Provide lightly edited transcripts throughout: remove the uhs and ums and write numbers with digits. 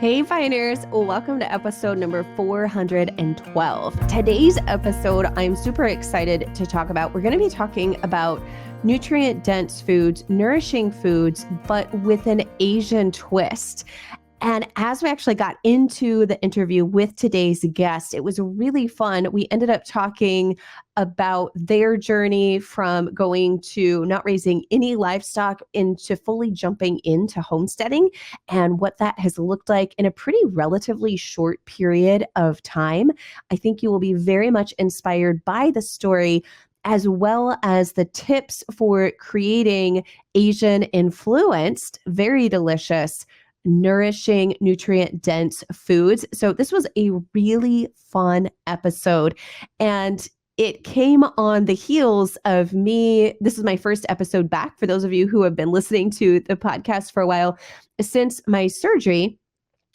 Hey Pioneers, welcome to episode number 412. Today's episode, I'm super excited to talk about. We're going to be talking about nutrient-dense foods, nourishing foods, but with an Asian twist. And as we actually got into the interview with today's guest, it was really fun. We ended up talking about their journey from going to not raising any livestock into fully jumping into homesteading and what that has looked like in a pretty relatively short period of time. I think you will be very much inspired by the story, as well as the tips for creating Asian influenced, very delicious, nourishing, nutrient-dense foods. So this was a really fun episode. And it came on the heels of me. This is my first episode back for those of you who have been listening to the podcast for a while, since my surgery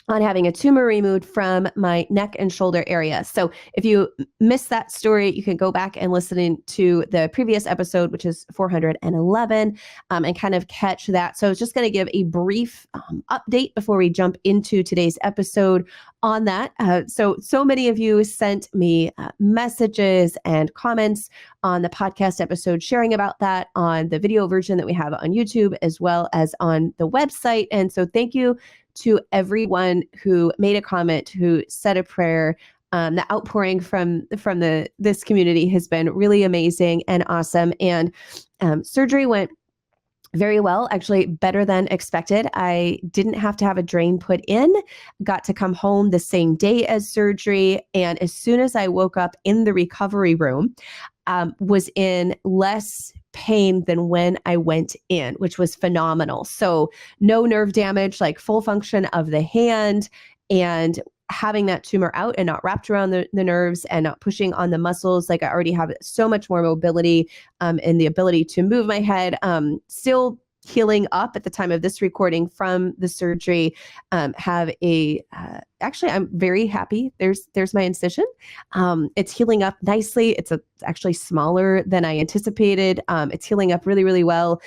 on having a tumor removed from my neck and shoulder area. So if you missed that story, you can go back and listen to the previous episode, which is 411, and kind of catch that. So I was just going to give a brief update before we jump into today's episode on that. So many of you sent me messages and comments on the podcast episode, sharing about that on the video version that we have on YouTube, as well as on the website. And so thank you to everyone who made a comment, who said a prayer. The outpouring from this community has been really amazing and awesome. And surgery went very well, actually better than expected. I didn't have to have a drain put in, got to come home the same day as surgery. And as soon as I woke up in the recovery room, was in less pain than when I went in, which was phenomenal. So no nerve damage, like full function of the hand, and having that tumor out and not wrapped around the nerves and not pushing on the muscles. Like I already have so much more mobility and the ability to move my head. Still healing up at the time of this recording from the surgery. Actually, I'm very happy. There's my incision. It's healing up nicely. It's actually smaller than I anticipated. It's healing up really, really well.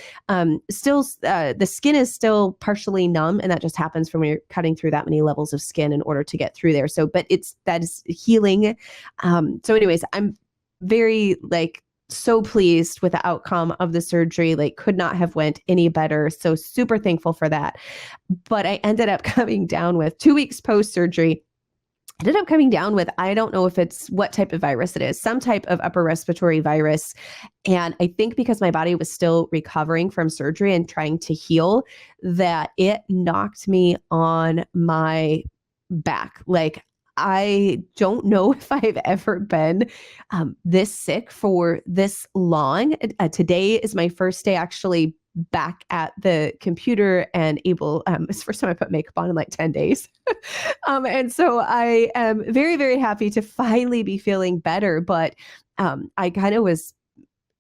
Still, the skin is still partially numb, and that just happens from when you're cutting through that many levels of skin in order to get through there. So, but that is healing. So anyways, I'm very so pleased with the outcome of the surgery, could not have went any better. So super thankful for that. But I ended up coming down with 2 weeks post-surgery, I don't know if it's what type of virus it is, some type of upper respiratory virus. And I think because my body was still recovering from surgery and trying to heal, that it knocked me on my back. I don't know if I've ever been this sick for this long. Today is my first day actually back at the computer and able, it's the first time I put makeup on in 10 days. And so I am very, very happy to finally be feeling better. But I kind of was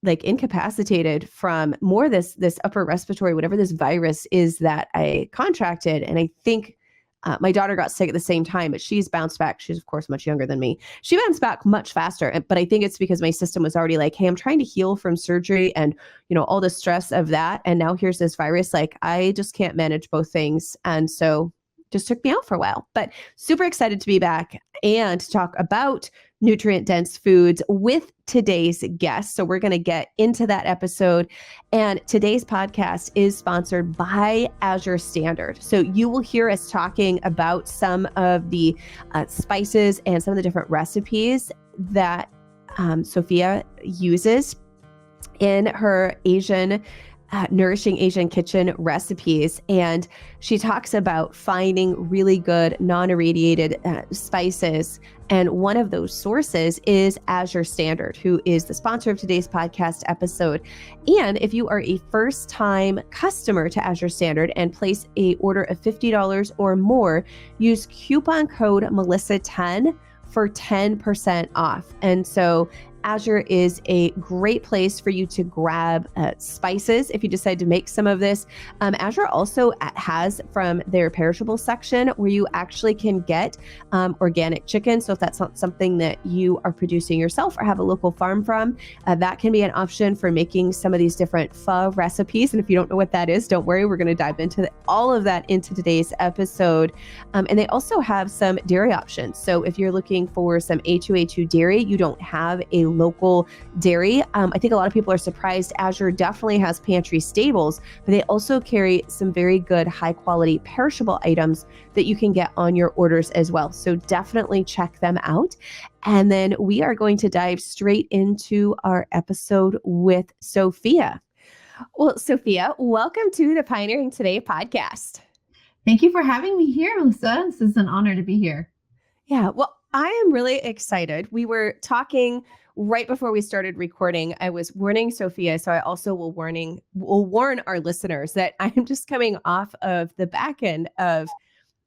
incapacitated from more this upper respiratory, whatever this virus is that I contracted. And I think my daughter got sick at the same time, but she's bounced back. She's, of course, much younger than me. She bounced back much faster. But I think it's because my system was already hey, I'm trying to heal from surgery and, all the stress of that. And now here's this virus. I just can't manage both things. And so just took me out for a while. But super excited to be back and to talk about nutrient-dense foods with today's guest. So we're going to get into that episode. And today's podcast is sponsored by Azure Standard. So you will hear us talking about some of the spices and some of the different recipes that Sophia uses in her Nourishing Asian Kitchen recipes. And she talks about finding really good non-irradiated spices. And one of those sources is Azure Standard, who is the sponsor of today's podcast episode. And if you are a first-time customer to Azure Standard and place a order of $50 or more, use coupon code Melissa10 for 10% off. And so Azure is a great place for you to grab spices if you decide to make some of this. Azure also has from their perishable section where you actually can get organic chicken. So if that's not something that you are producing yourself or have a local farm from, that can be an option for making some of these different pho recipes. And if you don't know what that is, don't worry. We're going to dive into all of that into today's episode. And they also have some dairy options. So if you're looking for some A2A2 dairy, you don't have a local dairy. I think a lot of people are surprised. Azure definitely has pantry staples, but they also carry some very good high quality perishable items that you can get on your orders as well. So definitely check them out. And then we are going to dive straight into our episode with Sophia. Well, Sophia, welcome to the Pioneering Today podcast. Thank you for having me here, Melissa. This is an honor to be here. Yeah, well, I am really excited. We were talking right before we started recording. I was warning Sophia, so I also will warn our listeners that I am just coming off of the back end of,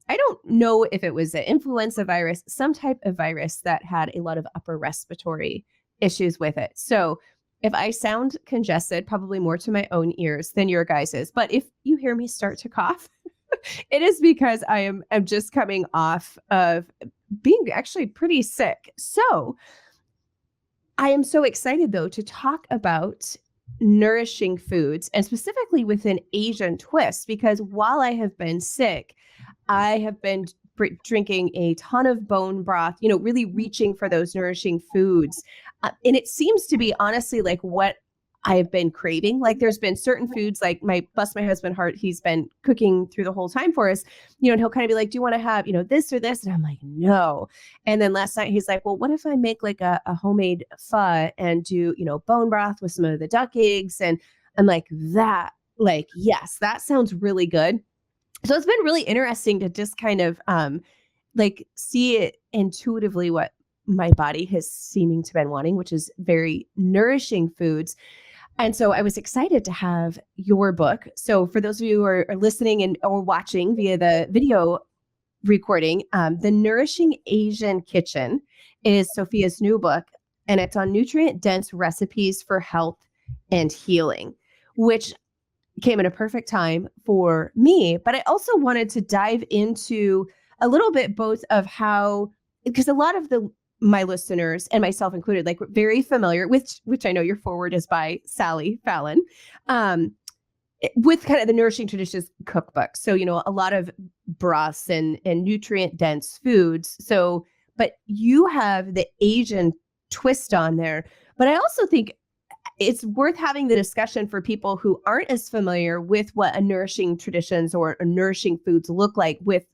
I don't know if it was an influenza virus, some type of virus that had a lot of upper respiratory issues with it. So if I sound congested, probably more to my own ears than your guys's. But if you hear me start to cough, it is because I'm just coming off of being actually pretty sick. So I am so excited, though, to talk about nourishing foods and specifically with an Asian twist, because while I have been sick, I have been drinking a ton of bone broth, really reaching for those nourishing foods. And it seems to be honestly like what I've been craving. Like there's been certain foods, like bless my husband heart, he's been cooking through the whole time for us, and he'll kind of be like, do you want to have, this or this? And I'm like, no. And then last night he's like, well, what if I make like a homemade pho and do, bone broth with some of the duck eggs? And I'm like, yes, that sounds really good. So it's been really interesting to just kind of see it intuitively what my body has seeming to been wanting, which is very nourishing foods. And so I was excited to have your book. So for those of you who are listening or watching via the video recording, the Nourishing Asian Kitchen is Sophia's new book, and it's on nutrient-dense recipes for health and healing, which came at a perfect time for me. But I also wanted to dive into a little bit both of how, because a lot of my listeners and myself included, like very familiar with, which I know your forward is by Sally Fallon, with kind of the Nourishing Traditions cookbook. So, a lot of broths and nutrient dense foods. So, but you have the Asian twist on there. But I also think it's worth having the discussion for people who aren't as familiar with what a Nourishing Traditions or a nourishing foods look like with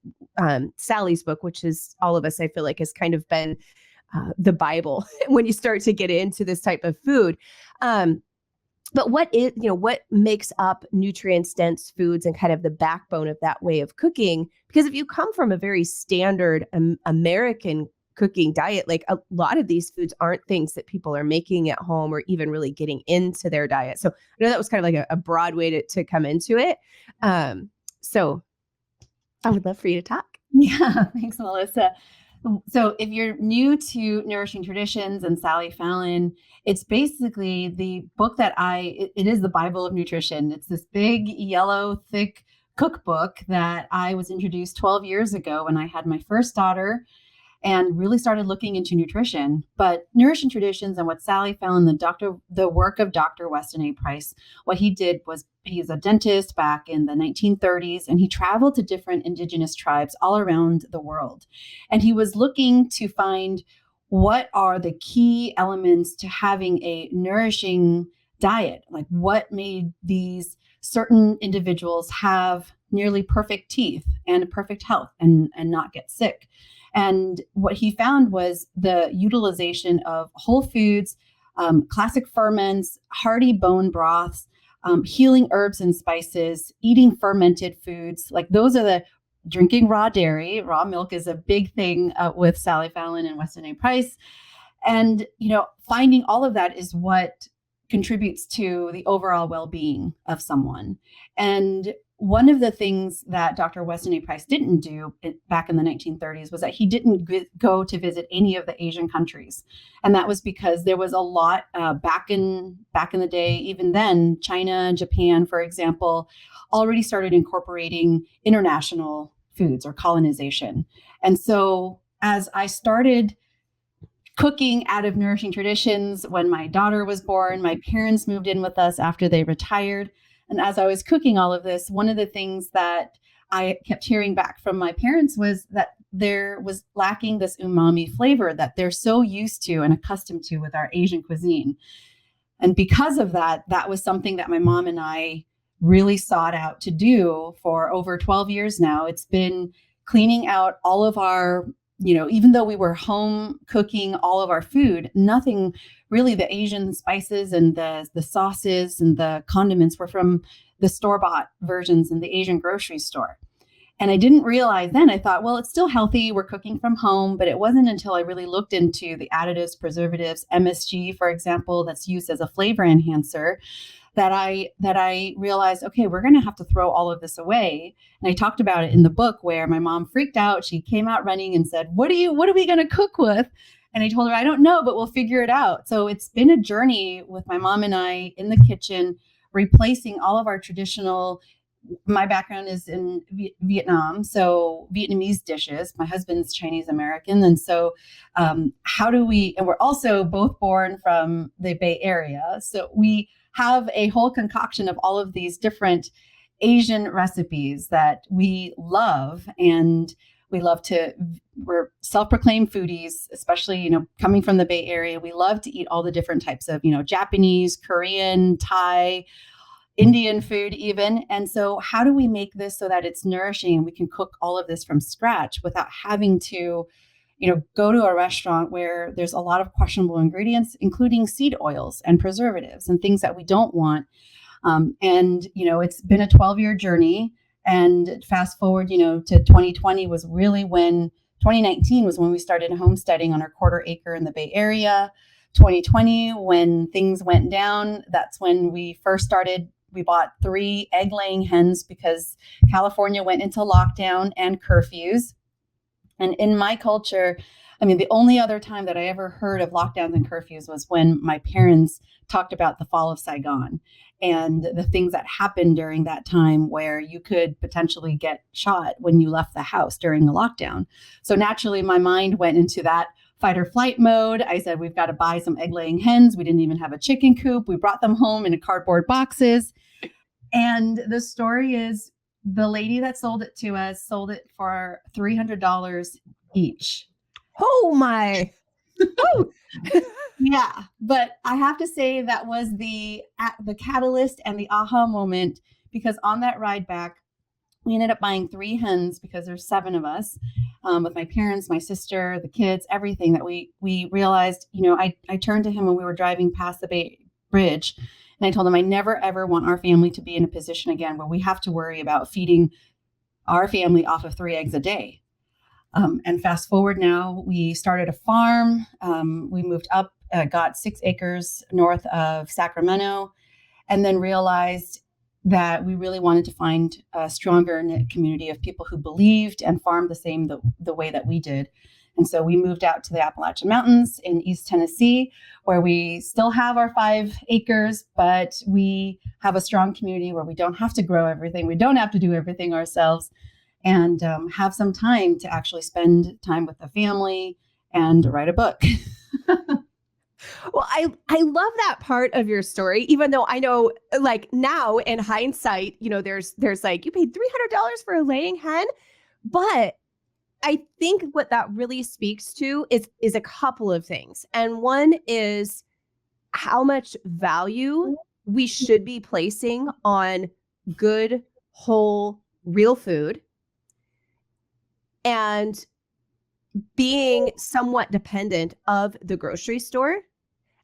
Sally's book, which is all of us, I feel like, has kind of been the Bible when you start to get into this type of food. But what makes up nutrients dense foods and kind of the backbone of that way of cooking? Because if you come from a very standard American cooking diet, like a lot of these foods aren't things that people are making at home or even really getting into their diet. So I know that was kind of like a broad way to come into it. So I would love for you to talk. Yeah, thanks, Melissa. So if you're new to Nourishing Traditions and Sally Fallon, it's basically the book that it is the Bible of nutrition. It's this big, yellow, thick cookbook that I was introduced 12 years ago when I had my first daughter and really started looking into nutrition. But Nourishing Traditions and what Sally Fallon, the work of Dr. Weston A. Price, what he did was, he's a dentist back in the 1930s, and he traveled to different indigenous tribes all around the world. And he was looking to find what are the key elements to having a nourishing diet, like what made these certain individuals have nearly perfect teeth and perfect health and not get sick. And what he found was the utilization of whole foods, classic ferments, hearty bone broths, healing herbs and spices, eating fermented foods. Like those are drinking raw dairy. Raw milk is a big thing with Sally Fallon and Weston A. Price. And, finding all of that is what contributes to the overall well-being of someone. And one of the things that Dr. Weston A. Price didn't do back in the 1930s was that he didn't go to visit any of the Asian countries. And that was because there was a lot back in the day. Even then, China and Japan, for example, already started incorporating international foods or colonization. And so as I started cooking out of Nourishing Traditions, when my daughter was born, my parents moved in with us after they retired. And as I was cooking all of this, one of the things that I kept hearing back from my parents was that there was lacking this umami flavor that they're so used to and accustomed to with our Asian cuisine. And because of that, that was something that my mom and I really sought out to do for over 12 years now. It's been cleaning out all of our, even though we were home cooking all of our food, nothing really, the Asian spices and the sauces and the condiments were from the store-bought versions in the Asian grocery store. And I didn't realize then, I thought, well, it's still healthy. We're cooking from home. But it wasn't until I really looked into the additives, preservatives, MSG, for example, that's used as a flavor enhancer, that I realized, okay, we're going to have to throw all of this away. And I talked about it in the book where my mom freaked out. She came out running and said, what are we going to cook with? And I told her, I don't know, but we'll figure it out. So it's been a journey with my mom and I in the kitchen, replacing all of our traditional. My background is in Vietnam, so Vietnamese dishes. My husband's Chinese American. And so and we're also both born from the Bay Area. So we have a whole concoction of all of these different Asian recipes that we love. And we're self-proclaimed foodies, especially, coming from the Bay Area. We love to eat all the different types of, Japanese, Korean, Thai, Indian food even. And so how do we make this so that it's nourishing and we can cook all of this from scratch without having to, go to a restaurant where there's a lot of questionable ingredients, including seed oils and preservatives and things that we don't want. It's been a 12-year journey. And fast forward, to 2020 was really when 2019 was when we started homesteading on our quarter acre in the Bay Area. 2020, when things went down, that's when we first started. We bought 3 egg-laying hens because California went into lockdown and curfews. And in my culture, the only other time that I ever heard of lockdowns and curfews was when my parents talked about the fall of Saigon and the things that happened during that time where you could potentially get shot when you left the house during a lockdown. So naturally, my mind went into that fight or flight mode. I said, we've got to buy some egg-laying hens. We didn't even have a chicken coop. We brought them home in cardboard boxes. And the story is the lady that sold it to us sold it for $300 each. Oh my. Yeah. But I have to say that was the catalyst and the aha moment, because on that ride back, we ended up buying 3 hens because there's 7 of us, with my parents, my sister, the kids, everything that we realized, I turned to him when we were driving past the Bay Bridge and I told him, I never, ever want our family to be in a position again where we have to worry about feeding our family off of 3 eggs a day. And fast forward now, we started a farm. We moved up, got 6 acres north of Sacramento, and then realized that we really wanted to find a stronger knit community of people who believed and farmed the way that we did. And so we moved out to the Appalachian Mountains in East Tennessee, where we still have our 5 acres, but we have a strong community where we don't have to grow everything. We don't have to do everything ourselves, and have some time to actually spend time with the family and write a book. Well, I love that part of your story, even though I know, like, now in hindsight, there's like, you paid $300 for a laying hen. But I think what that really speaks to is a couple of things. And one is how much value we should be placing on good, whole, real food, and being somewhat dependent of the grocery store,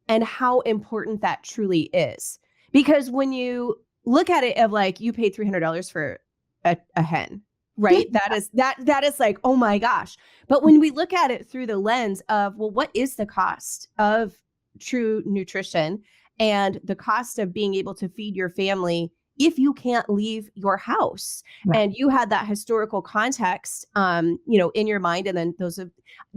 and how important that truly is. Because when you look at it of like, you paid $300 for a hen, right? That is like, oh my gosh. But when we look at it through the lens of, well, what is the cost of true nutrition and the cost of being able to feed your family if you can't leave your house. Yeah. And you had that historical context, in your mind. And then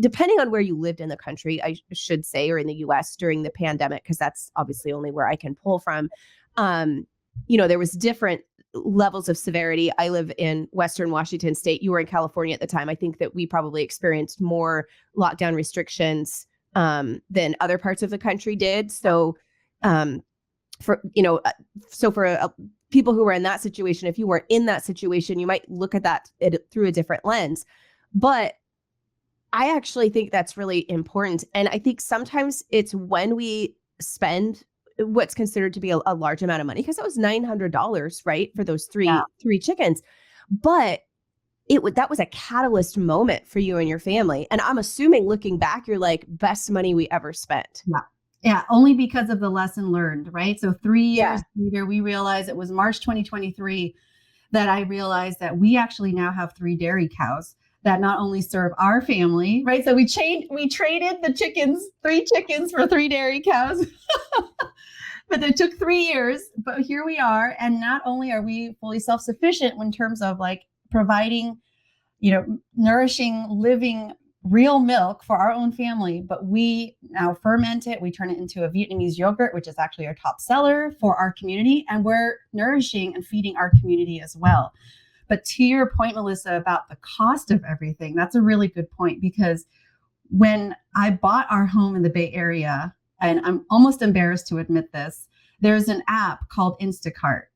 depending on where you lived in the country, I should say, or in the US during the pandemic, because that's obviously only where I can pull from. There was different levels of severity. I live in Western Washington State. You were in California at the time. I think that we probably experienced more lockdown restrictions than other parts of the country did. So, for people who were in that situation, if you weren't in that situation, you might look at that through a different lens. But I actually think that's really important. And I think sometimes it's when we spend what's considered to be a large amount of money, because that was $900, right, for those three chickens. But that was a catalyst moment for you and your family. And I'm assuming, looking back, you're like, best money we ever spent. Yeah, only because of the lesson learned, right? So 3 years later, we realized, it was March 2023 that I realized that we actually now have 3 dairy cows that not only serve our family, right? So we traded the 3 chickens for 3 dairy cows. But it took 3 years, but here we are. And not only are we fully self-sufficient in terms of like providing, nourishing, living, real milk for our own family, but we now ferment it. We turn it into a Vietnamese yogurt, which is actually our top seller for our community. And we're nourishing and feeding our community as well. But to your point, Melissa, about the cost of everything, that's a really good point, because when I bought our home in the Bay Area, and I'm almost embarrassed to admit this, there's an app called Instacart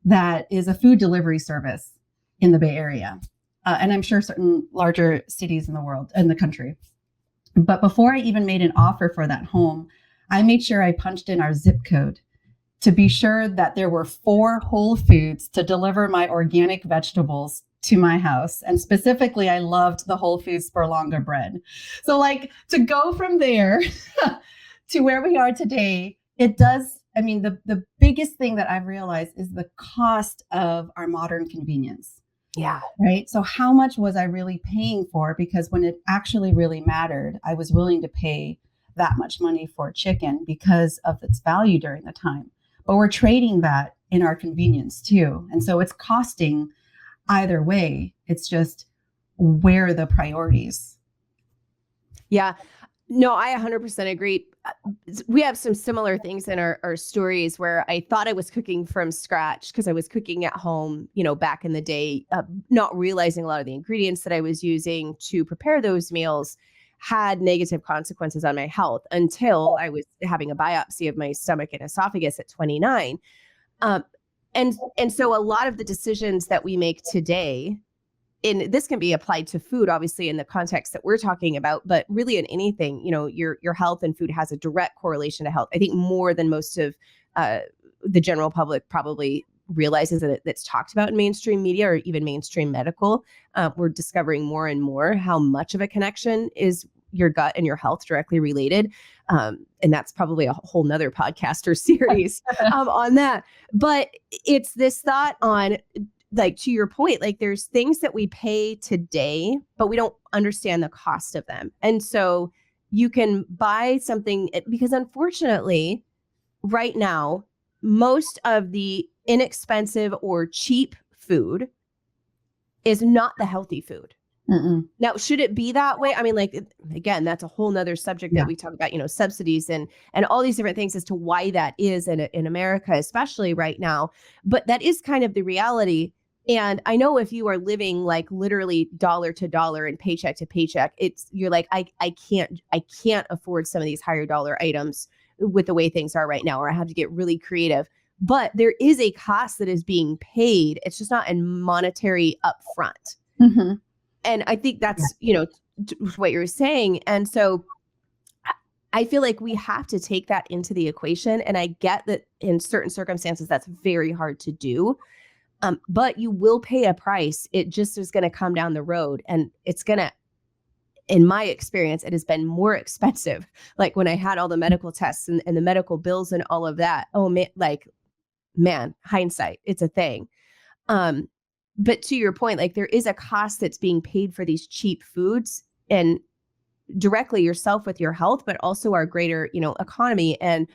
that is a food delivery service in the Bay Area. And I'm sure certain larger cities in the world and the country. But before I even made an offer for that home, I made sure I punched in our zip code to be sure that there were 4 Whole Foods to deliver my organic vegetables to my house. And specifically, I loved the Whole Foods Berlanga bread. So like, to go from there to where we are today, it does. I mean, the biggest thing that I've realized is the cost of our modern convenience. Yeah. Right. So how much was I really paying for? Because when it actually really mattered, I was willing to pay that much money for a chicken because of its value during the time. But we're trading that in our convenience too. And so it's costing either way. It's just, where are the priorities? Yeah. No, I 100% agree. We have some similar things in our stories where I thought I was cooking from scratch because I was cooking at home, back in the day, not realizing a lot of the ingredients that I was using to prepare those meals had negative consequences on my health until I was having a biopsy of my stomach and esophagus at 29. And so a lot of the decisions that we make today, and this can be applied to food, obviously, in the context that we're talking about, but really in anything, your health and food has a direct correlation to health. I think more than most of the general public probably realizes that that's talked about in mainstream media or even mainstream medical. We're discovering more and more how much of a connection is your gut and your health directly related. And that's probably a whole nother podcast or series on that. But it's this thought on, like, to your point, like, there's things that we pay today, but we don't understand the cost of them. And so you can buy something, because unfortunately, right now, most of the inexpensive or cheap food is not the healthy food. Mm-mm. Now, should it be that way? I mean, like, again, that's a whole nother subject that we talk about, subsidies and all these different things as to why that is in America, especially right now. But that is kind of the reality. And I know if you are living like literally dollar to dollar and paycheck to paycheck, you're like, I can't afford some of these higher dollar items with the way things are right now, or I have to get really creative. But there is a cost that is being paid. It's just not in monetary upfront. Mm-hmm. And I think that's, what you're saying. And so I feel like we have to take that into the equation. And I get that in certain circumstances, that's very hard to do. But you will pay a price. It just is going to come down the road. And it's going to, in my experience, it has been more expensive. Like when I had all the medical tests and the medical bills and all of that. Oh, man, hindsight, it's a thing. But to your point, like, there is a cost that's being paid for these cheap foods, and directly yourself with your health, but also our greater, economy and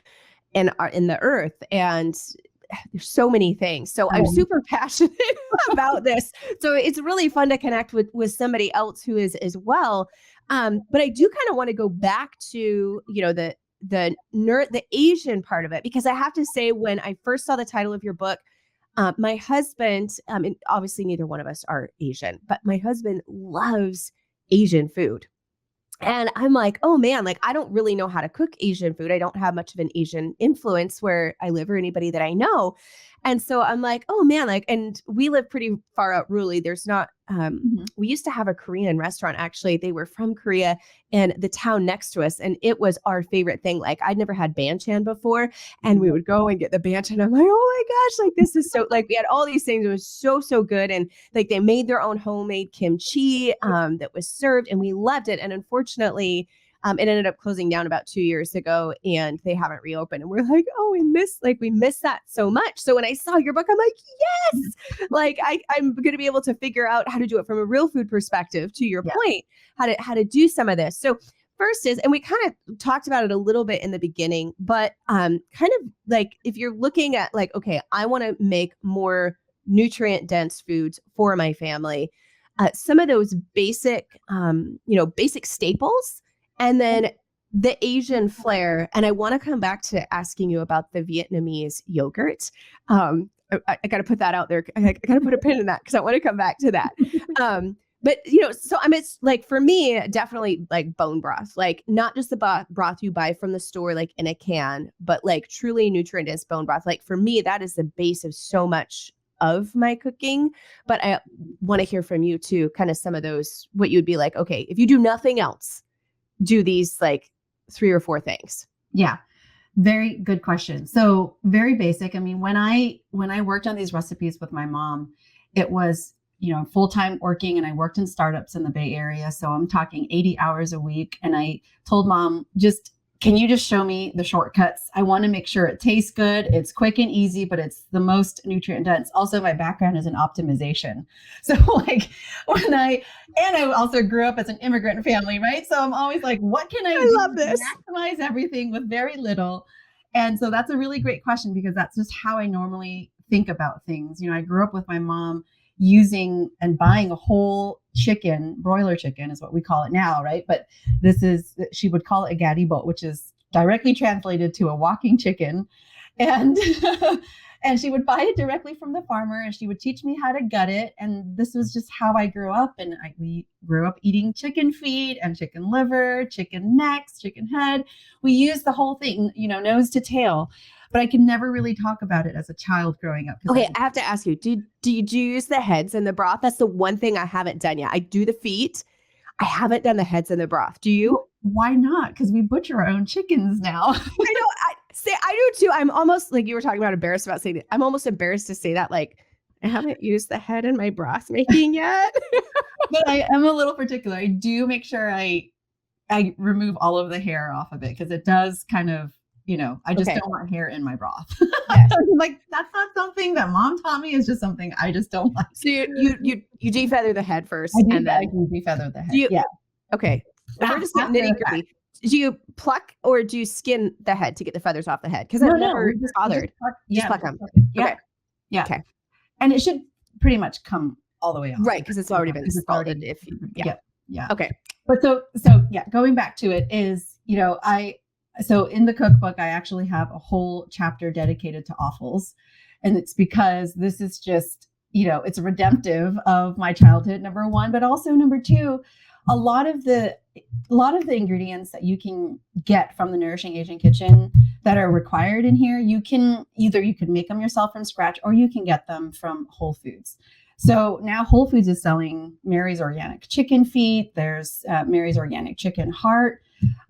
in the earth. And there's so many things. So I'm super passionate about this. So it's really fun to connect with somebody else who is as well. But I do kind of want to go back to, the Asian part of it, because I have to say, when I first saw the title of your book, my husband, and obviously neither one of us are Asian, but my husband loves Asian food. And I'm like, oh man, like I don't really know how to cook Asian food. I don't have much of an Asian influence where I live or anybody that I know. And so I'm like, oh man, like, and we live pretty far out rurally. There's not, we used to have a Korean restaurant. Actually, they were from Korea and the town next to us. And it was our favorite thing. Like I'd never had banchan before, and we would go and get the banchan. I'm like, oh my gosh, like this is so, like we had all these things. It was so, so good. And like they made their own homemade kimchi that was served, and we loved it. And unfortunately, it ended up closing down about 2 years ago, and they haven't reopened. And we're like, oh, we miss that so much. So when I saw your book, I'm like, yes, like I'm going to be able to figure out how to do it from a real food perspective, to your point, how to do some of this. So first is, and we kind of talked about it a little bit in the beginning, but kind of like if you're looking at like, okay, I want to make more nutrient dense foods for my family, some of those basic, basic staples. And then the Asian flair. And I want to come back to asking you about the Vietnamese yogurt. I got to put that out there. I got to put a pin in that because I want to come back to that. But, so it's like, for me, definitely like bone broth, like not just the broth you buy from the store, like in a can, but like truly nutrient-dense bone broth. Like for me, that is the base of so much of my cooking. But I want to hear from you too, kind of some of those, what you'd be like, okay, if you do nothing else, do these like 3 or 4 things? Yeah. Very good question. So very basic. I mean, when I worked on these recipes with my mom, it was, full-time working, and I worked in startups in the Bay Area. So I'm talking 80 hours a week. And I told Mom, can you just show me the shortcuts? I want to make sure it tastes good. It's quick and easy, but it's the most nutrient dense. Also, my background is in optimization. So like I also grew up as an immigrant family, right? So I'm always like, what can I do love this. to maximize everything with very little? And so that's a really great question, because that's just how I normally think about things. I grew up with my mom using and buying a whole chicken, broiler chicken is what we call it now, right? But she would call it a garibo, which is directly translated to a walking chicken. And and she would buy it directly from the farmer, and she would teach me how to gut it. And this was just how I grew up. And we grew up eating chicken feet and chicken liver, chicken necks, chicken head. We used the whole thing, nose to tail. But I could never really talk about it as a child growing up. Okay, I have to ask you, do you use the heads in the broth? That's the one thing I haven't done yet. I do the feet. I haven't done the heads in the broth. Do you? Why not? Because we butcher our own chickens now. I know. I do too. I'm almost, like you were talking about, embarrassed about saying that. I'm almost embarrassed to say that. Like, I haven't used the head in my broth making yet. But I am a little particular. I do make sure I remove all of the hair off of it, because it does kind of, I just don't want hair in my broth. Yes. Like, that's not something that Mom taught me. It's just something I just don't like. So you defeather the head first, and then I can defeather the head. Yeah. Okay. We're just nitty gritty. Do you pluck or do you skin the head to get the feathers off the head? Because I've never bothered. Just pluck them. Yeah. Okay. Yeah. Okay. And it should pretty much come all the way off. Right, because it's already been scalded. Yeah. Okay. But so yeah, going back to it is, so in the cookbook, I actually have a whole chapter dedicated to offals. And it's because this is just, it's redemptive of my childhood, number one, but also number two, a lot of the ingredients that you can get from the Nourishing Asian Kitchen that are required in here, you can make them yourself from scratch, or you can get them from Whole Foods. So now Whole Foods is selling Mary's organic chicken feet. There's Mary's organic chicken heart.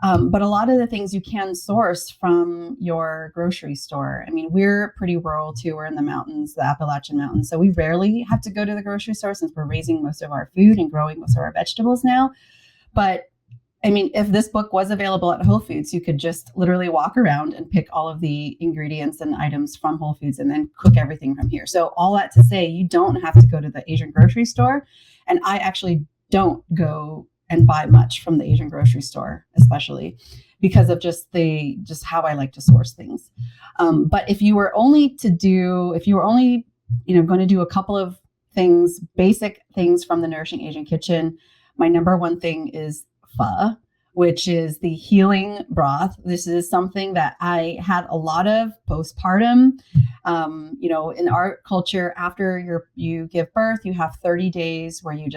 But a lot of the things you can source from your grocery store. I mean, we're pretty rural too. We're in the mountains, the Appalachian Mountains. So we rarely have to go to the grocery store since we're raising most of our food and growing most of our vegetables now. But I mean, if this book was available at Whole Foods, you could just literally walk around and pick all of the ingredients and items from Whole Foods and then cook everything from here. So all that to say, you don't have to go to the Asian grocery store. And I actually don't go and buy much from the Asian grocery store, especially because of just how I like to source things. But if you were only, going to do a couple of things, basic things from the Nourishing Asian Kitchen, my number one thing is pho, which is the healing broth. This is something that I had a lot of postpartum. In our culture, after you give birth, you have 30 days where you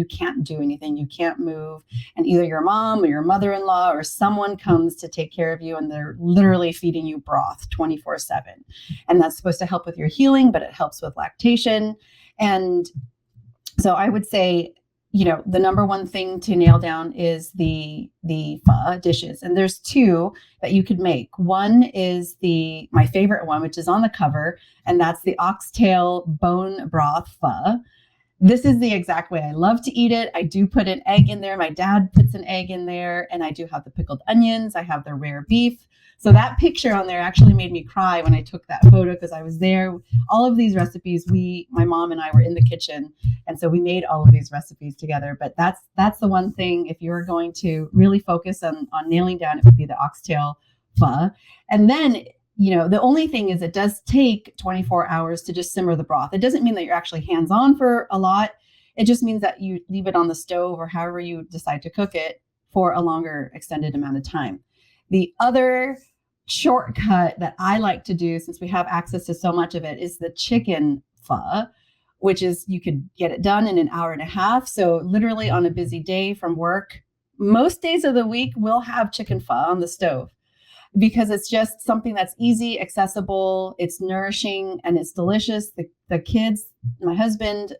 can't do anything. You can't move. And either your mom or your mother-in-law or someone comes to take care of you, and they're literally feeding you broth 24/7. And that's supposed to help with your healing, but it helps with lactation. And so I would say, the number one thing to nail down is the pho dishes. And there's two that you could make. One is my favorite one, which is on the cover, and that's the oxtail bone broth pho. This is the exact way I love to eat it. I do put an egg in there. My dad puts an egg in there, and I do have the pickled onions. I have the rare beef. So that picture on there actually made me cry when I took that photo, because I was there. All of these recipes, my mom and I were in the kitchen. And so we made all of these recipes together. But that's the one thing, if you're going to really focus on nailing down, it would be the oxtail pho. And then, the only thing is, it does take 24 hours to just simmer the broth. It doesn't mean that you're actually hands-on for a lot. It just means that you leave it on the stove or however you decide to cook it for a longer extended amount of time. The other shortcut that I like to do, since we have access to so much of it, is the chicken pho, which is, you could get it done in an hour and a half. So literally on a busy day from work, most days of the week, we'll have chicken pho on the stove, because it's just something that's easy, accessible, it's nourishing, and it's delicious. The kids, my husband,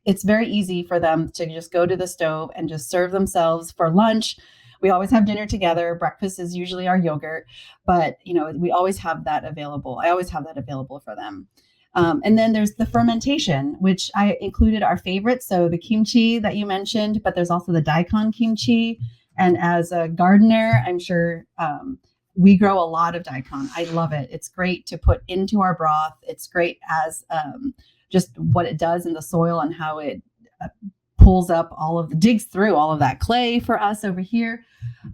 it's very easy for them to just go to the stove and just serve themselves for lunch. We always have dinner together. Breakfast is usually our yogurt, but we always have that available. I always have that available for them. And then there's the fermentation, which I included our favorites. So the kimchi that you mentioned, but there's also the daikon kimchi. And as a gardener, I'm sure we grow a lot of daikon. I love it. It's great to put into our broth. It's great as just what it does in the soil and how it digs through all of that clay for us over here.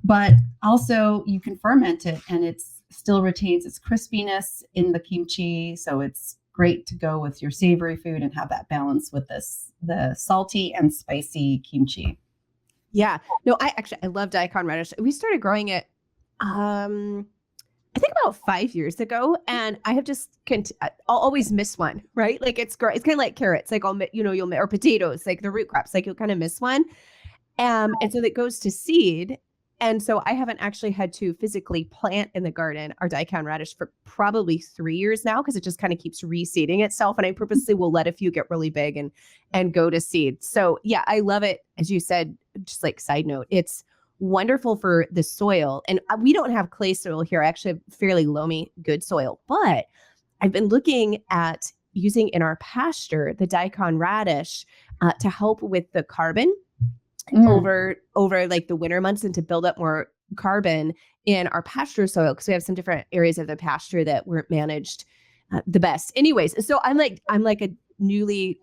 But also you can ferment it, and it still retains its crispiness in the kimchi. So it's great to go with your savory food and have that balance with the salty and spicy kimchi. Yeah. No, I love daikon radish. We started growing it, I think about 5 years ago, and I have just I'll always miss one, right? Like it's great. It's kind of like carrots, like you'll or potatoes, like the root crops, like you'll kind of miss one. And so that goes to seed. And so I haven't actually had to physically plant in the garden our daikon radish for probably 3 years now, because it just kind of keeps reseeding itself. And I purposely will let a few get really big and go to seed. So yeah, I love it. As you said, just like side note, it's wonderful for the soil. And we don't have clay soil here. I actually have fairly loamy, good soil. But I've been looking at using in our pasture the daikon radish to help with the carbon over like the winter months, and to build up more carbon in our pasture soil, because we have some different areas of the pasture that weren't managed the best. Anyways, so I feel like a newly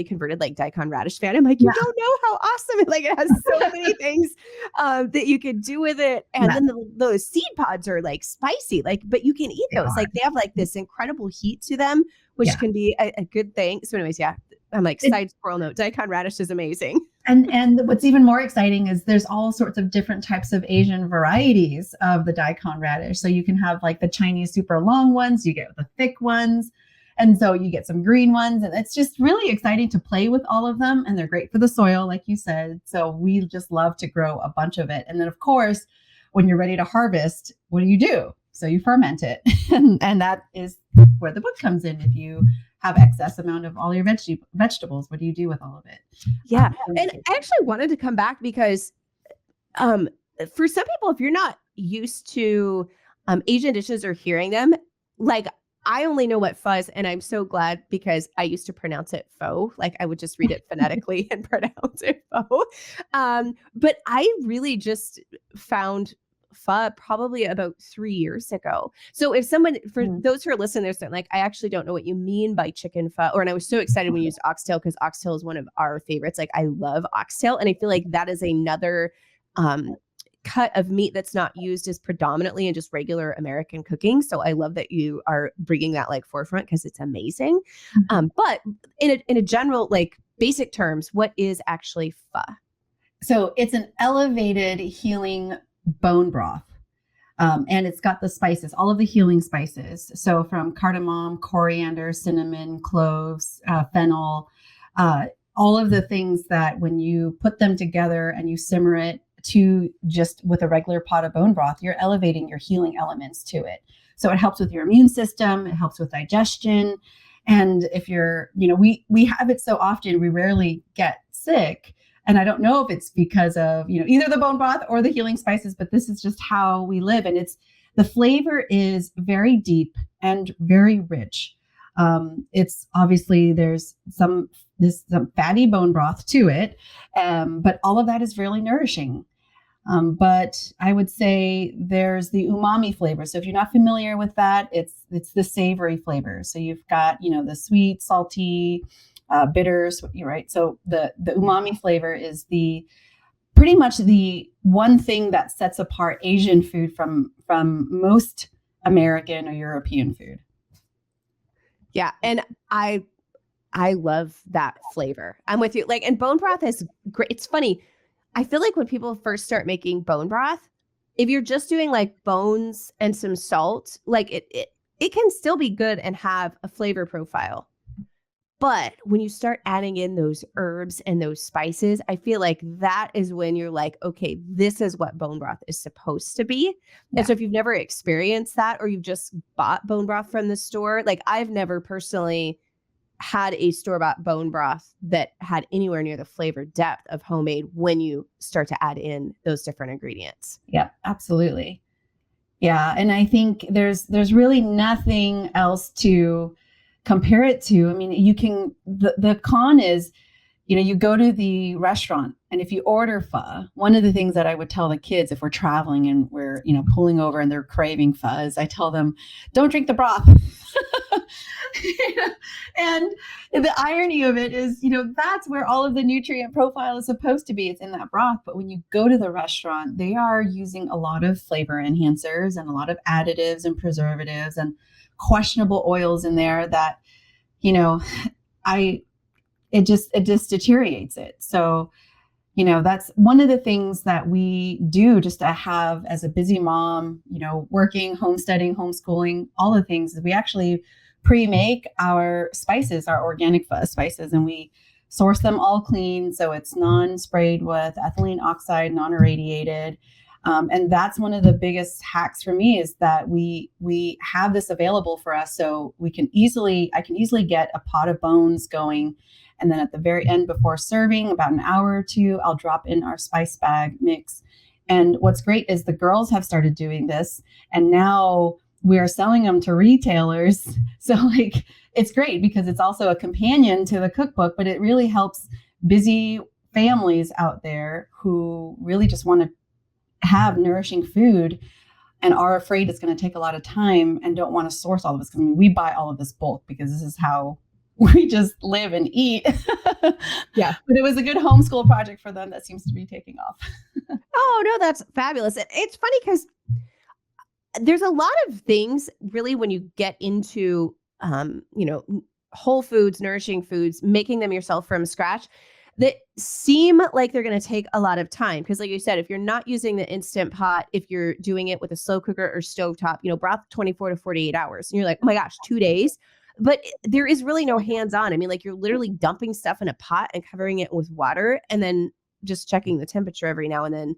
converted like daikon radish fan. I'm like, you don't know how awesome it has so many things that you could do with it. And then those seed pods are like spicy, but you can eat those. Like they have like this incredible heat to them, which can be a good thing. So anyways, I'm like, side squirrel note, daikon radish is amazing. And what's even more exciting is there's all sorts of different types of Asian varieties of the daikon radish. So you can have like the Chinese super long ones, you get the thick ones. And so you get some green ones, and it's just really exciting to play with all of them. And they're great for the soil, like you said. So we just love to grow a bunch of it. And then of course, when you're ready to harvest, what do? So you ferment it. And that is where the book comes in. If you have excess amount of all your vegetables, what do you do with all of it? Yeah. And I actually wanted to come back because for some people, if you're not used to Asian dishes or hearing them, like I only know what pho is, and I'm so glad, because I used to pronounce it pho. Like I would just read it phonetically and pronounce it pho. But I really just found pho probably about 3 years ago. So if someone, for those who are listening, they're saying like, I actually don't know what you mean by chicken pho. And I was so excited when you used oxtail, because oxtail is one of our favorites. Like I love oxtail. And I feel like that is another cut of meat that's not used as predominantly in just regular American cooking. So I love that you are bringing that like forefront because it's amazing. But in a general, like basic terms, what is actually pho? So it's an elevated healing bone broth. And it's got the spices, all of the healing spices. So from cardamom, coriander, cinnamon, cloves, fennel, all of the things that when you put them together and you simmer it to just with a regular pot of bone broth, you're elevating your healing elements to it. So it helps with your immune system. It helps with digestion. And if you're, we have it so often, we rarely get sick. And I don't know if it's because of, either the bone broth or the healing spices, but this is just how we live. And the flavor is very deep and very rich. It's obviously there's some fatty bone broth to it, but all of that is really nourishing. But I would say there's the umami flavor. So if you're not familiar with that, it's the savory flavor. So you've got, the sweet, salty, bitters, right? So the umami flavor is pretty much the one thing that sets apart Asian food from most American or European food. Yeah, and I love that flavor. I'm with you. Like, and bone broth is great. It's funny. I feel like when people first start making bone broth, if you're just doing like bones and some salt, like it can still be good and have a flavor profile. But when you start adding in those herbs and those spices, I feel like that is when you're like, okay, this is what bone broth is supposed to be. Yeah. And so if you've never experienced that or you've just bought bone broth from the store, like I've never personally had a store-bought bone broth that had anywhere near the flavor depth of homemade when you start to add in those different ingredients. Yeah, absolutely. Yeah. And I think there's really nothing else to compare it to. I mean, the con is, you go to the restaurant and if you order pho, one of the things that I would tell the kids if we're traveling and we're, pulling over and they're craving pho is I tell them, don't drink the broth. And the irony of it is, that's where all of the nutrient profile is supposed to be. It's in that broth. But when you go to the restaurant, they are using a lot of flavor enhancers and a lot of additives and preservatives and questionable oils in there that, it just deteriorates it. So, that's one of the things that we do just to have as a busy mom, working, homesteading, homeschooling, all the things is we actually pre-make our spices, our organic pho spices, and we source them all clean. So it's non-sprayed with ethylene oxide, non-irradiated. And that's one of the biggest hacks for me is that we have this available for us. So I can easily get a pot of bones going. And then at the very end before serving, about an hour or two, I'll drop in our spice bag mix. And what's great is the girls have started doing this. And now we are selling them to retailers. So like, it's great because it's also a companion to the cookbook, but it really helps busy families out there who really just want to have nourishing food and are afraid it's going to take a lot of time and don't want to source all of this. I mean, we buy all of this bulk because this is how we just live and eat. Yeah. But it was a good homeschool project for them that seems to be taking off. Oh, no, that's fabulous. It's funny because there's a lot of things really when you get into, whole foods, nourishing foods, making them yourself from scratch that seem like they're going to take a lot of time. Because like you said, if you're not using the Instant Pot, if you're doing it with a slow cooker or stovetop, broth 24 to 48 hours. And you're like, oh my gosh, 2 days. But there is really no hands-on. I mean, like you're literally dumping stuff in a pot and covering it with water and then just checking the temperature every now and then.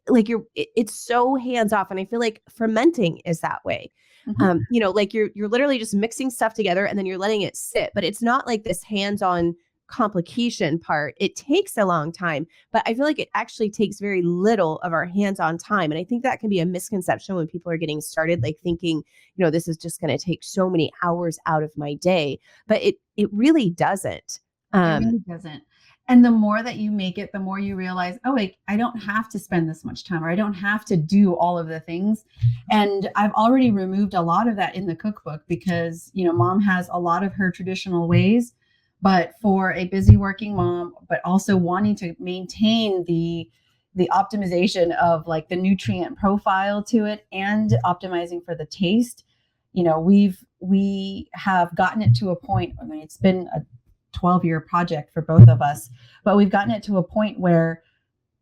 It's so hands-off. And I feel like fermenting is that way. Mm-hmm. Like you're literally just mixing stuff together and then you're letting it sit. But it's not like this hands-on complication part. It takes a long time, but I feel like it actually takes very little of our hands-on time. And I think that can be a misconception when people are getting started, like thinking, this is just going to take so many hours out of my day, but it really doesn't. It really doesn't. And the more that you make it, the more you realize, oh, wait, I don't have to spend this much time, or I don't have to do all of the things. And I've already removed a lot of that in the cookbook because, mom has a lot of her traditional ways. But for a busy working mom, but also wanting to maintain the the optimization of like the nutrient profile to it and optimizing for the taste, we have gotten it to a point. I mean, it's been a 12-year project for both of us, but we've gotten it to a point where,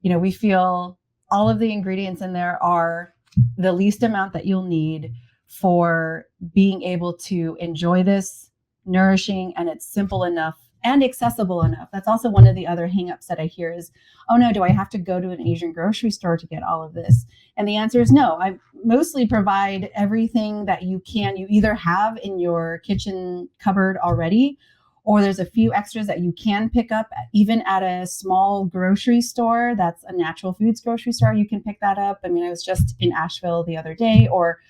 we feel all of the ingredients in there are the least amount that you'll need for being able to enjoy this nourishing, and it's simple enough and accessible enough. That's also one of the other hangups that I hear is, oh no, do I have to go to an Asian grocery store to get all of this? And the answer is no. I mostly provide everything that you either have in your kitchen cupboard already, or there's a few extras that you can pick up even at a small grocery store. That's a natural foods grocery store. You can pick that up. I mean, I was just in Asheville the other day, or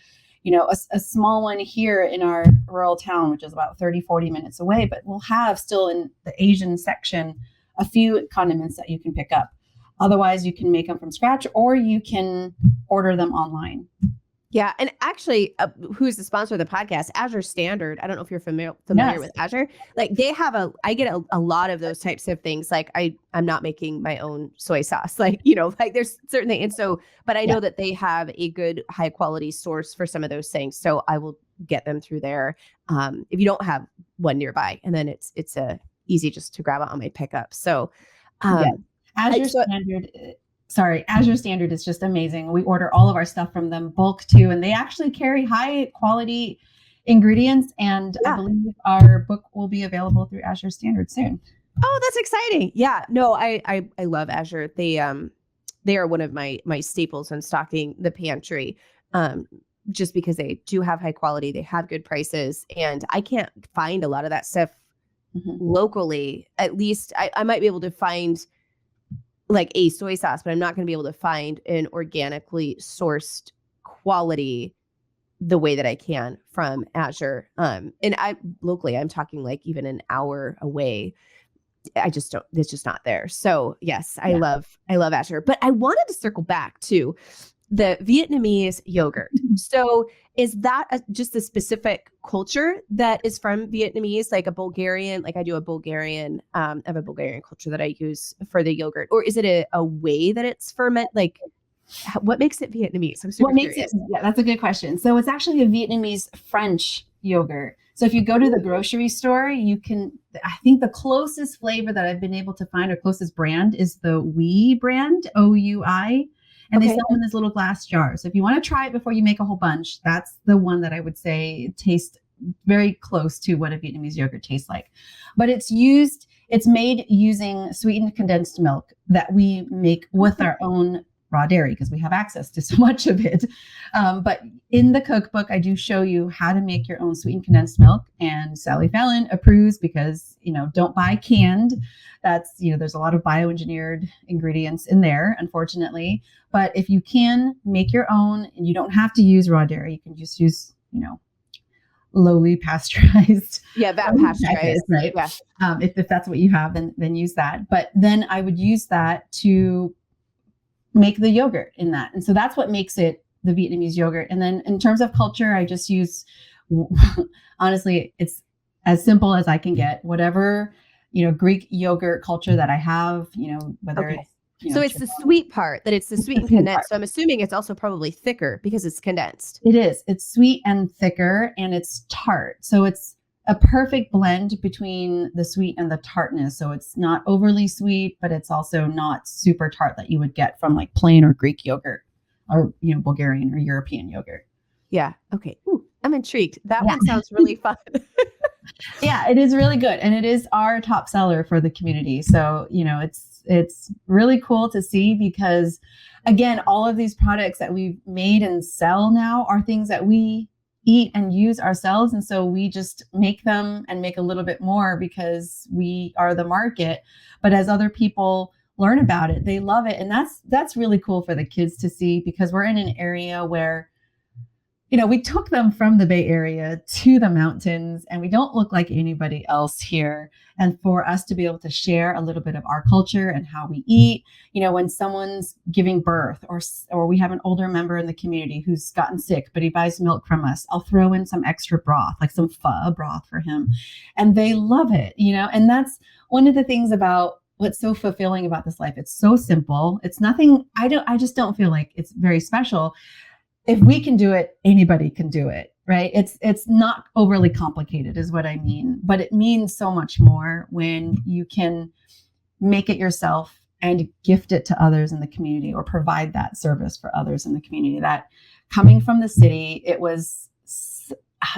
a small one here in our rural town, which is about 30, 40 minutes away, but we'll have still in the Asian section, a few condiments that you can pick up. Otherwise, you can make them from scratch or you can order them online. Yeah. And actually, who's the sponsor of the podcast? Azure Standard. I don't know if you're familiar Yes. with Azure. Like they have I get a lot of those types of things. Like I'm not making my own soy sauce. Like, like there's certain things. And so, but I know that they have a good high quality source for some of those things. So I will get them through there. If you don't have one nearby, and then it's easy just to grab it on my pickup. So, Azure Standard is just amazing. We order all of our stuff from them bulk too, and they actually carry high quality ingredients. And I believe our book will be available through Azure Standard soon. Oh, that's exciting. Yeah, no, I love Azure. They are one of my staples in stocking the pantry. Just because they do have high quality, they have good prices, and I can't find a lot of that stuff locally. At least I might be able to find like a soy sauce, but I'm not going to be able to find an organically sourced quality the way that I can from Azure. And locally, I'm talking like even an hour away. It's just not there. So yes, I love Azure, but I wanted to circle back to the Vietnamese yogurt. So is that just a specific culture that is from Vietnamese, like a Bulgarian, like I do a Bulgarian, I have a Bulgarian culture that I use for the yogurt, or is it a way that it's fermented? Like what makes it Vietnamese? I'm super curious. Yeah, that's a good question. So it's actually a Vietnamese French yogurt. So if you go to the grocery store, I think the closest flavor that I've been able to find, or closest brand, is the Oui brand, OUI. And they sell them in this little glass jar. So if you want to try it before you make a whole bunch, that's the one that I would say tastes very close to what a Vietnamese yogurt tastes like. But it's made using sweetened condensed milk that we make with our own raw dairy because we have access to so much of it. But in the cookbook, I do show you how to make your own sweetened condensed milk, and Sally Fallon approves because, don't buy canned. That's, there's a lot of bioengineered ingredients in there, unfortunately. But if you can make your own, and you don't have to use raw dairy, you can just use, lowly pasteurized. Yeah, that pasteurized, right? Yeah. If that's what you have, then use that. But then I would use that to make the yogurt in that. And so that's what makes it the Vietnamese yogurt. And then in terms of culture, I just use, honestly, it's as simple as I can get. Whatever, Greek yogurt culture that I have, whether it's, so it's the sweet part, that it's the sweet and condensed. So I'm assuming it's also probably thicker because it's condensed. It is. It's sweet and thicker, and it's tart. So it's a perfect blend between the sweet and the tartness. So it's not overly sweet, but it's also not super tart that you would get from like plain or Greek yogurt, or, Bulgarian or European yogurt. Yeah. Okay. Ooh, I'm intrigued. That one sounds really fun. Yeah, it is really good. And it is our top seller for the community. So, it's really cool to see because, again, all of these products that we've made and sell now are things that we eat and use ourselves. And so we just make them and make a little bit more because we are the market. But as other people learn about it, they love it. And that's really cool for the kids to see, because we're in an area where, we took them from the Bay Area to the mountains, and we don't look like anybody else here. And for us to be able to share a little bit of our culture and how we eat, when someone's giving birth, or we have an older member in the community who's gotten sick, but he buys milk from us, I'll throw in some extra broth, like some pho broth for him. And they love it, and that's one of the things about what's so fulfilling about this life. It's so simple. It's nothing. I just don't feel like it's very special. If we can do it, anybody can do it, right? It's not overly complicated is what I mean, but it means so much more when you can make it yourself and gift it to others in the community, or provide that service for others in the community. That coming from the city,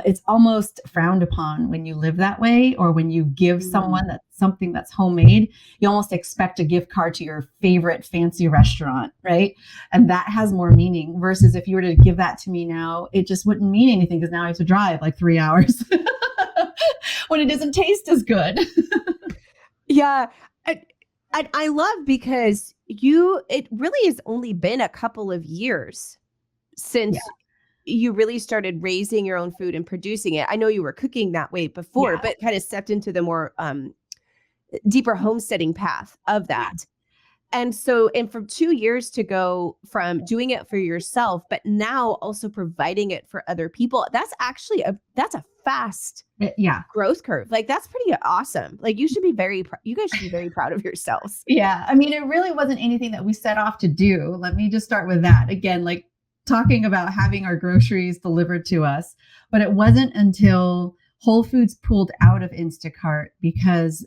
it's almost frowned upon when you live that way, or when you give someone something that's homemade. You almost expect a gift card to your favorite fancy restaurant, right? And that has more meaning, versus if you were to give that to me now, it just wouldn't mean anything, because now I have to drive like 3 hours when it doesn't taste as good. Yeah. I love, because it really has only been a couple of years since you really started raising your own food and producing it. I know you were cooking that way before, but kind of stepped into the more deeper homesteading path of that. And from 2 years to go from doing it for yourself, but now also providing it for other people, that's actually that's a fast growth curve. Like, that's pretty awesome. Like, you guys should be very proud of yourselves. Yeah. I mean, it really wasn't anything that we set off to do. Let me just start with that. Again, like, talking about having our groceries delivered to us, but it wasn't until Whole Foods pulled out of Instacart, because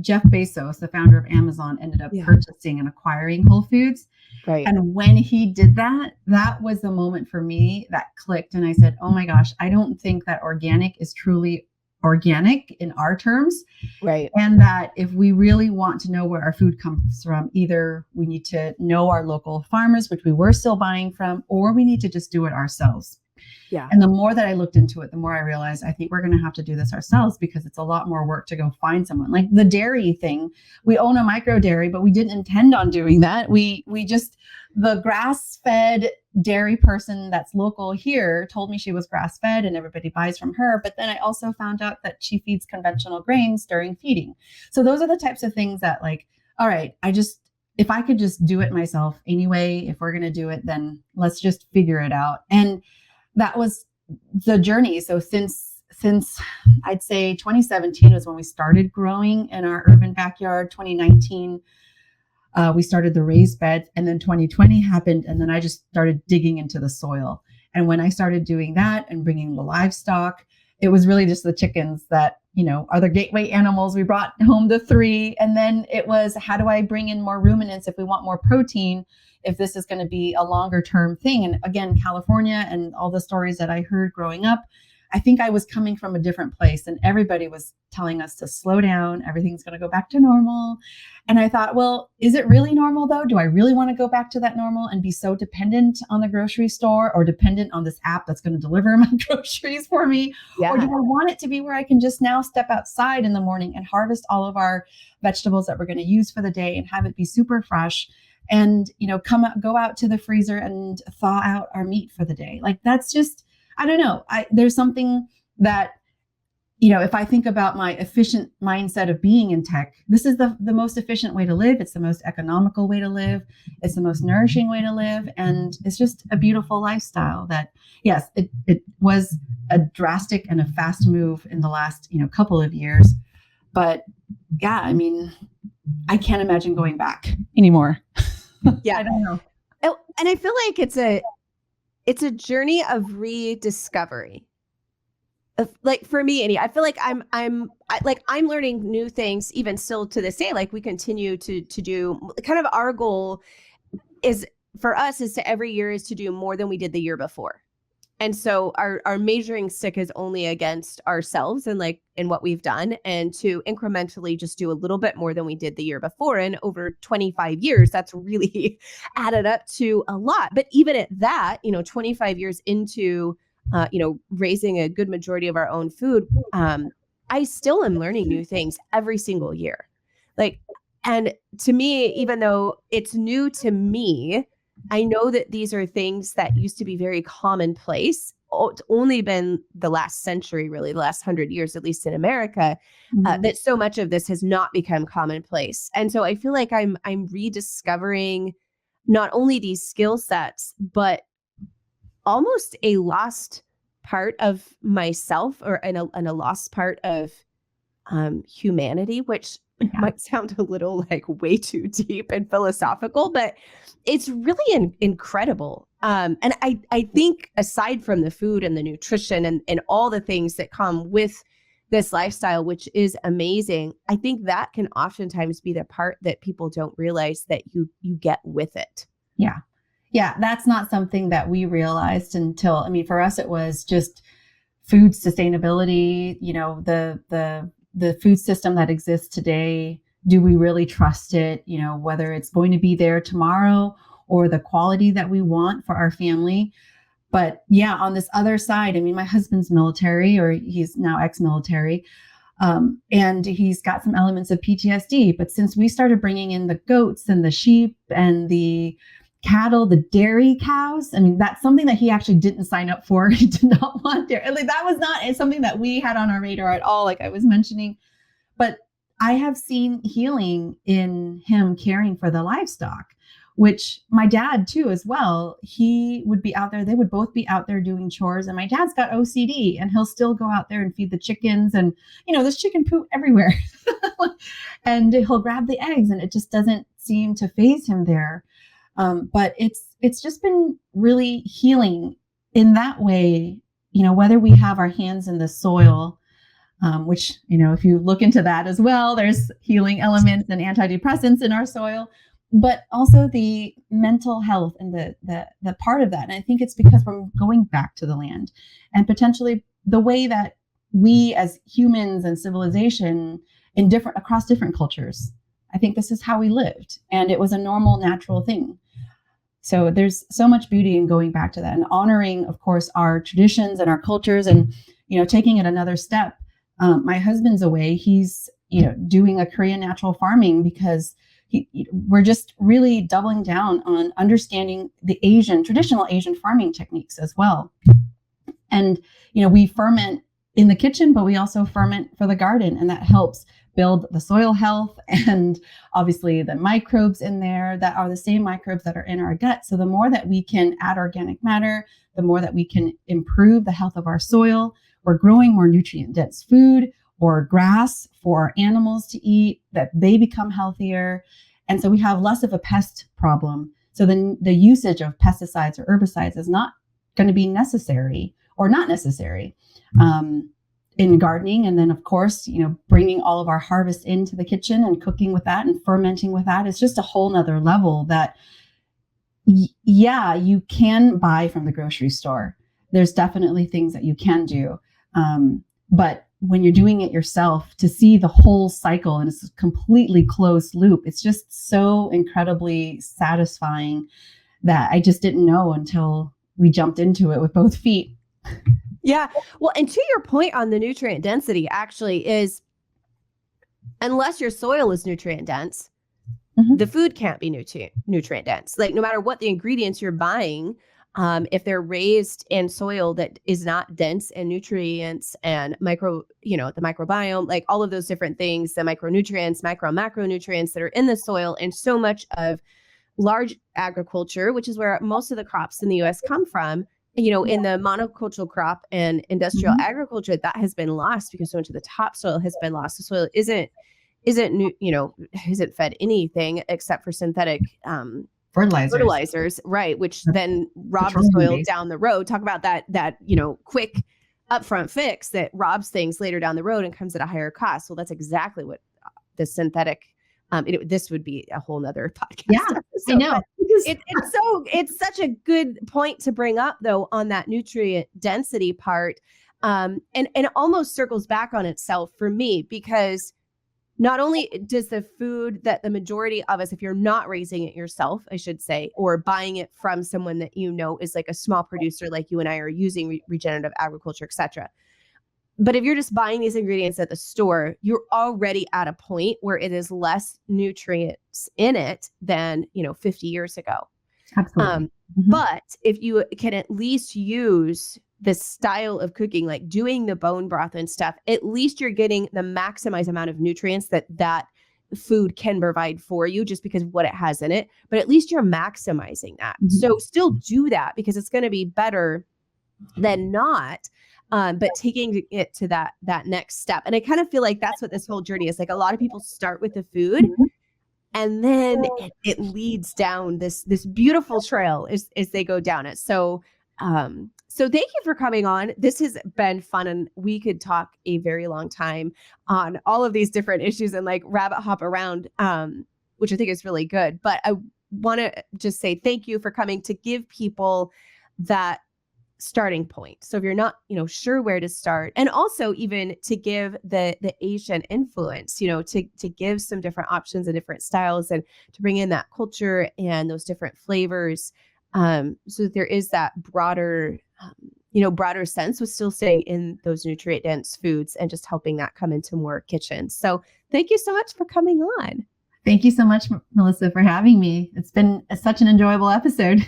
Jeff Bezos, the founder of Amazon, ended up purchasing and acquiring Whole Foods. Right. And when he did that, that was the moment for me that clicked. And I said, oh my gosh, I don't think that organic is truly organic in our terms. Right. And that if we really want to know where our food comes from, either we need to know our local farmers, which we were still buying from, or we need to just do it ourselves. Yeah. And the more that I looked into it, the more I realized I think we're going to have to do this ourselves, because it's a lot more work to go find someone. Like the dairy thing, we own a micro dairy, but we didn't intend on doing that. The grass-fed dairy person that's local here told me she was grass-fed and everybody buys from her. But then I also found out that she feeds conventional grains during feeding. So those are the types of things that, like, all right, if I could just do it myself anyway, if we're going to do it, then let's just figure it out. And that was the journey. So since I'd say 2017 was when we started growing in our urban backyard. 2019, we started the raised beds, and then 2020 happened. And then I just started digging into the soil. And when I started doing that and bringing the livestock, it was really just the chickens that, are the gateway animals. We brought home the 3. And then it was, how do I bring in more ruminants if we want more protein, if this is going to be a longer term thing? And again, California and all the stories that I heard growing up, I think I was coming from a different place, and everybody was telling us to slow down. Everything's going to go back to normal. And I thought, well, is it really normal though? Do I really want to go back to that normal and be so dependent on the grocery store, or dependent on this app that's going to deliver my groceries for me? Yeah. Or do I want it to be where I can just now step outside in the morning and harvest all of our vegetables that we're going to use for the day and have it be super fresh? And, go out to the freezer and thaw out our meat for the day. Like, that's just, I don't know. There's something that, if I think about my efficient mindset of being in tech, this is the most efficient way to live. It's the most economical way to live. It's the most nourishing way to live. And it's just a beautiful lifestyle that, yes, it was a drastic and a fast move in the last, couple of years. But yeah, I mean, I can't imagine going back anymore. Yeah. I don't know. And I feel like it's a journey of rediscovery. Like, for me, Annie, I feel like I'm learning new things even still to this day. Like, we continue to do, kind of, our goal is for us is to every year is to do more than we did the year before. And so our measuring stick is only against ourselves and what we've done, and to incrementally just do a little bit more than we did the year before. And over 25 years, that's really added up to a lot. But even at that, 25 years into, raising a good majority of our own food, I still am learning new things every single year. And to me, even though it's new to me, I know that these are things that used to be very commonplace. It's only been the last century, really, the last 100 years, at least in America, that so much of this has not become commonplace. And so I feel like I'm rediscovering not only these skill sets, but almost a lost part of myself, and a lost part of humanity, which It might sound a little like way too deep and philosophical, but it's really incredible. And I think aside from the food and the nutrition and all the things that come with this lifestyle, which is amazing, I think that can oftentimes be the part that people don't realize that you get with it. Yeah. Yeah. That's not something that we realized until, I mean, for us, it was just food sustainability, you know, the food system that exists today. Do we really trust it? You know, whether it's going to be there tomorrow or the quality that we want for our family. But yeah, on this other side, I mean, my husband's military, or he's now ex-military, and he's got some elements of PTSD. But since we started bringing in the goats and the sheep and the cattle, the dairy cows, I mean, that's something that he actually didn't sign up for. He did not want dairy. Like, that was not something that we had on our radar at all, like I was mentioning. But I have seen healing in him caring for the livestock, which my dad too, as well. He would be out there. They would both be out there doing chores. And my dad's got OCD, and he'll still go out there and feed the chickens. And, you know, there's chicken poop everywhere. And he'll grab the eggs, and it just doesn't seem to faze him there. But it's just been really healing in that way, you know, whether we have our hands in the soil, which, you know, if you look into that as well, there's healing elements and antidepressants in our soil, but also the mental health and the part of that. And I think it's because we're going back to the land, and potentially the way that we as humans and civilization across different cultures, I think this is how we lived, and it was a normal, natural thing. So there's so much beauty in going back to that and honoring, of course, our traditions and our cultures, and, you know, taking it another step. My husband's away. He's, you know, doing a Korean natural farming because we're just really doubling down on understanding the traditional Asian farming techniques as well. And, you know, we ferment in the kitchen, but we also ferment for the garden, and that helps build the soil health and obviously the microbes in there that are the same microbes that are in our gut. So the more that we can add organic matter, the more that we can improve the health of our soil. We're growing more nutrient dense food or grass for our animals to eat, that they become healthier. And so we have less of a pest problem. So then the usage of pesticides or herbicides is not going to be necessary or not necessary in gardening. And then, of course, you know, bringing all of our harvest into the kitchen and cooking with that and fermenting with that is just a whole nother level that, yeah, you can buy from the grocery store. There's definitely things that you can do. But when you're doing it yourself, to see the whole cycle, and it's a completely closed loop, it's just so incredibly satisfying that I just didn't know until we jumped into it with both feet. Yeah. Well, and to your point on the nutrient density, actually, is unless your soil is nutrient dense, the food can't be nutrient dense. Like, no matter what the ingredients you're buying, if they're raised in soil that is not dense in nutrients and the microbiome, like all of those different things, the micronutrients, macronutrients that are in the soil, and so much of large agriculture, which is where most of the crops in the U.S. come from, you know, in the monocultural crop and industrial agriculture, that has been lost because so much of the topsoil has been lost. The soil isn't fed anything except for synthetic fertilizers, right? Which then rob the soil down the road. Talk about that quick upfront fix that robs things later down the road and comes at a higher cost. Well, that's exactly what the synthetic. This would be a whole nother podcast. Yeah, I know. It's such a good point to bring up, though, on that nutrient density part, and it almost circles back on itself for me, because not only does the food that the majority of us, if you're not raising it yourself, I should say, or buying it from someone that you know is like a small producer like you and I are using regenerative agriculture, etc. But if you're just buying these ingredients at the store, you're already at a point where it is less nutrients in it than, 50 years ago. Absolutely. But if you can at least use the style of cooking, like doing the bone broth and stuff, at least you're getting the maximized amount of nutrients that food can provide for you, just because of what it has in it. But at least you're maximizing that. So still do that, because it's going to be better than not. but taking it to that next step. And I kind of feel like that's what this whole journey is. Like a lot of people start with the food, and then it leads down this beautiful trail as they go down it. So so thank you for coming on. This has been fun, and we could talk a very long time on all of these different issues and like rabbit hop around, which I think is really good. But I want to just say thank you for coming to give people that starting point. So if you're not, sure where to start, and also even to give the Asian influence, to give some different options and different styles, and to bring in that culture and those different flavors, so that there is that broader sense with still staying in those nutrient dense foods and just helping that come into more kitchens. So thank you so much for coming on. Thank you so much, Melissa, for having me. It's been such an enjoyable episode.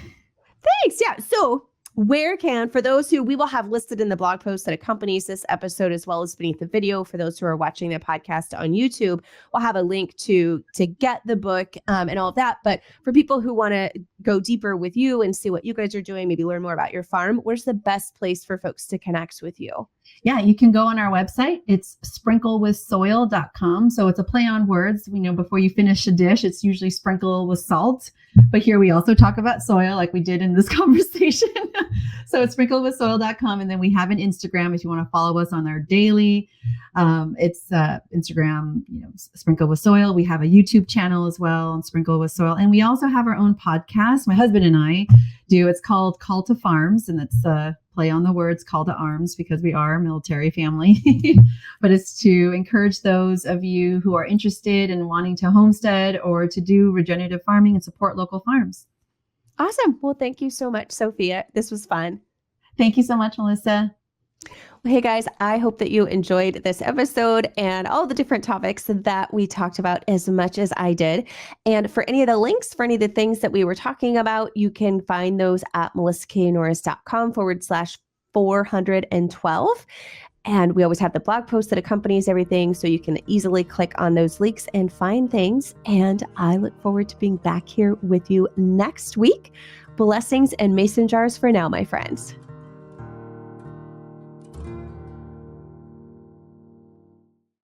Thanks. Yeah. So for those who we will have listed in the blog post that accompanies this episode, as well as beneath the video, for those who are watching the podcast on YouTube, we'll have a link to get the book and all of that. But for people who want to go deeper with you and see what you guys are doing, maybe learn more about your farm, where's the best place for folks to connect with you? Yeah, you can go on our website. It's sprinklewithsoil.com. So it's a play on words. We know before you finish a dish, it's usually sprinkle with salt. But here we also talk about soil like we did in this conversation. So it's sprinklewithsoil.com. And then we have an Instagram if you want to follow us on our daily. It's Instagram, Sprinkle with Soil. We have a YouTube channel as well, and Sprinkle with Soil. And we also have our own podcast. My husband and I do. It's called Call to Farms, and it's play on the words call to arms because we are a military family. But it's to encourage those of you who are interested in wanting to homestead or to do regenerative farming and support local farms. Awesome. Well, thank you so much, Sophia. This was fun. Thank you so much, Melissa. Well, hey guys, I hope that you enjoyed this episode and all the different topics that we talked about as much as I did. And for any of the links, for any of the things that we were talking about, you can find those at melissaknorris.com/412. And we always have the blog post that accompanies everything, so you can easily click on those links and find things. And I look forward to being back here with you next week. Blessings and mason jars for now, my friends.